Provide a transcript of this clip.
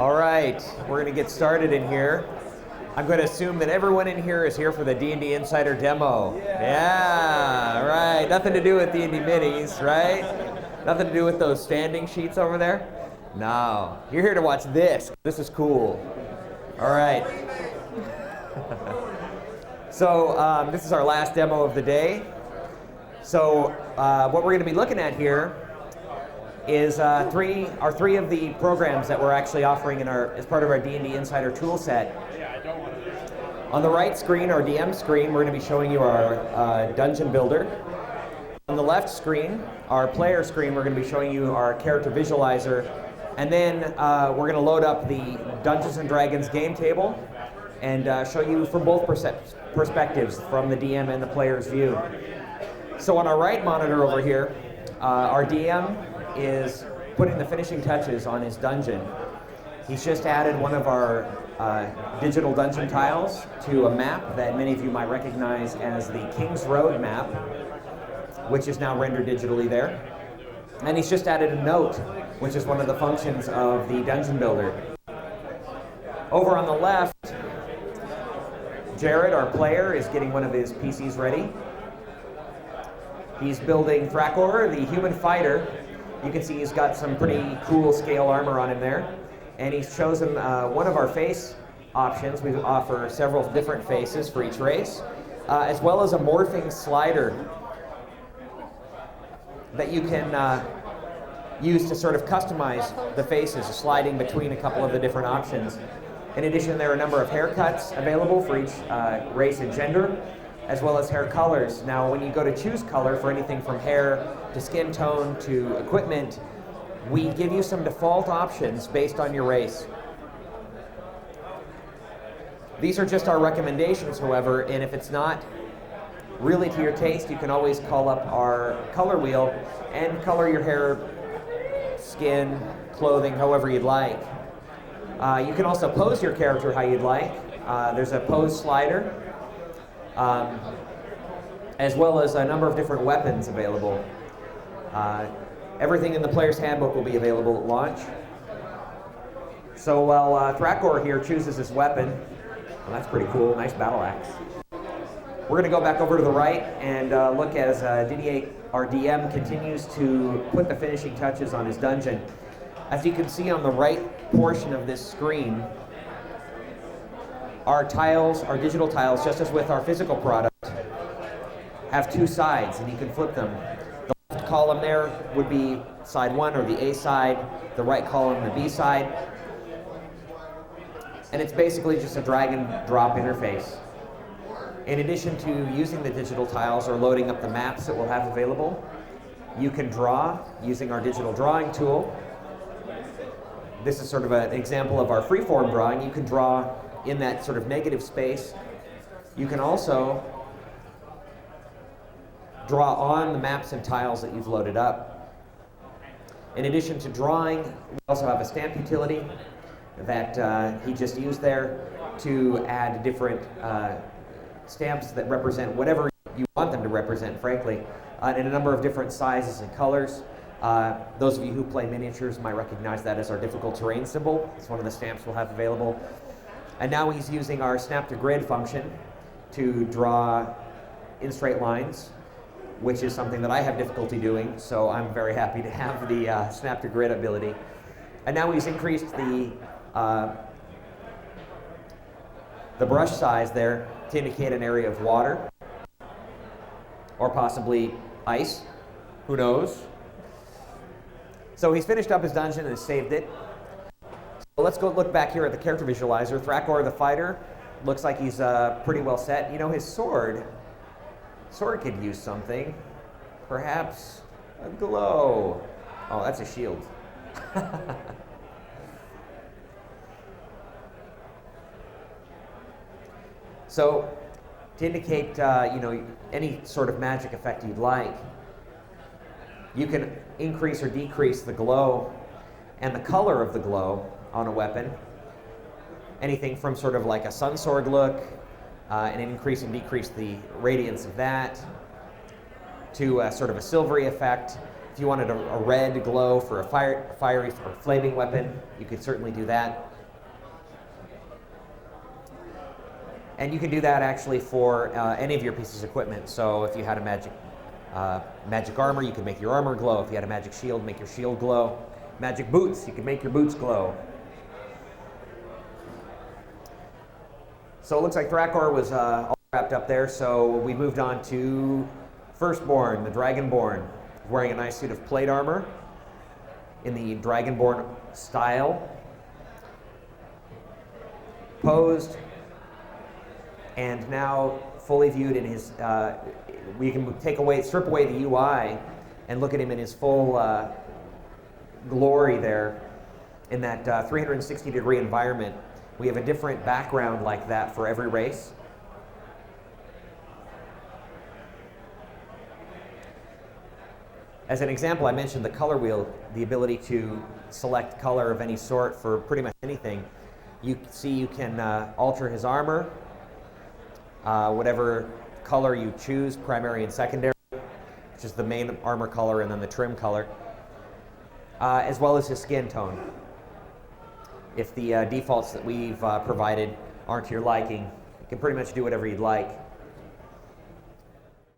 All right, we're going to get started in here. I'm going to assume that everyone in here is here for the D&D Insider demo. Yeah, right. Nothing to do with D&D minis, right? Nothing to do with those standing sheets over there? No. You're here to watch this. This is cool. All right. So this is our last demo of the day. So what we're going to be looking at here is three of the programs that we're actually offering as part of our D&D Insider Toolset. On the right screen, our DM screen, we're going to be showing you our Dungeon Builder. On the left screen, our player screen, we're going to be showing you our character visualizer. And then we're going to load up the Dungeons & Dragons game table and show you from both perspectives, from the DM and the player's view. So on our right monitor over here, our DM is putting the finishing touches on his dungeon. He's just added one of our digital dungeon tiles to a map that many of you might recognize as the King's Road map, which is now rendered digitally there. And he's just added a note, which is one of the functions of the Dungeon Builder. Over on the left, Jared, our player, is getting one of his PCs ready. He's building Thrakor, the human fighter. You can see he's got some pretty cool scale armor on him there. And he's chosen one of our face options. We offer several different faces for each race, as well as a morphing slider that you can use to sort of customize the faces, sliding between a couple of the different options. In addition, there are a number of haircuts available for each race and gender, as well as hair colors. Now, when you go to choose color for anything from hair to skin tone to equipment, we give you some default options based on your race. These are just our recommendations, however, and if it's not really to your taste, you can always call up our color wheel and color your hair, skin, clothing, however you'd like. You can also pose your character how you'd like. There's a pose slider, as well as a number of different weapons available. Everything in the player's handbook will be available at launch. So while Thrakor here chooses his weapon, well, that's pretty cool, nice battle axe. We're going to go back over to the right and look as Didier, our DM, continues to put the finishing touches on his dungeon. As you can see on the right portion of this screen, our tiles, our digital tiles, just as with our physical product, have two sides, and you can flip them. The left column there would be side one, or the A side, the right column, the B side. And it's basically just a drag and drop interface. In addition to using the digital tiles or loading up the maps that we'll have available, you can draw using our digital drawing tool. This is sort of an example of our freeform drawing. You can draw in that sort of negative space. You can also draw on the maps and tiles that you've loaded up. In addition to drawing, we also have a stamp utility that he just used there to add different stamps that represent whatever you want them to represent, frankly, in a number of different sizes and colors. Those of you who play miniatures might recognize that as our difficult terrain symbol. It's one of the stamps we'll have available. And now he's using our snap to grid function to draw in straight lines, which is something that I have difficulty doing, so I'm very happy to have the snap to grid ability. And now he's increased the brush size there to indicate an area of water, or possibly ice, who knows. So he's finished up his dungeon and has saved it. So let's go look back here at the character visualizer. Thrakor the fighter looks like he's pretty well set. You know, his sword could use something. Perhaps a glow. Oh, that's a shield. So to indicate any sort of magic effect you'd like, you can increase or decrease the glow and the color of the glow on a weapon. Anything from sort of like a sun sword look, and increase and decrease the radiance of that, to sort of a silvery effect. If you wanted a red glow for a fiery or flaming weapon, you could certainly do that. And you can do that actually for any of your pieces of equipment. So if you had a magic armor, you can make your armor glow. If you had a magic shield, make your shield glow. Magic boots, you can make your boots glow. So it looks like Thrakor was all wrapped up there, so we moved on to Firstborn, the Dragonborn, wearing a nice suit of plate armor in the Dragonborn style. Posed, and now fully viewed in his, we can strip away the UI and look at him in his full glory there in that 360-degree environment. We have a different background like that for every race. As an example, I mentioned the color wheel, the ability to select color of any sort for pretty much anything. You see you can alter his armor, whatever color you choose, primary and secondary, which is the main armor color and then the trim color, as well as his skin tone. If the defaults that we've provided aren't to your liking, you can pretty much do whatever you'd like.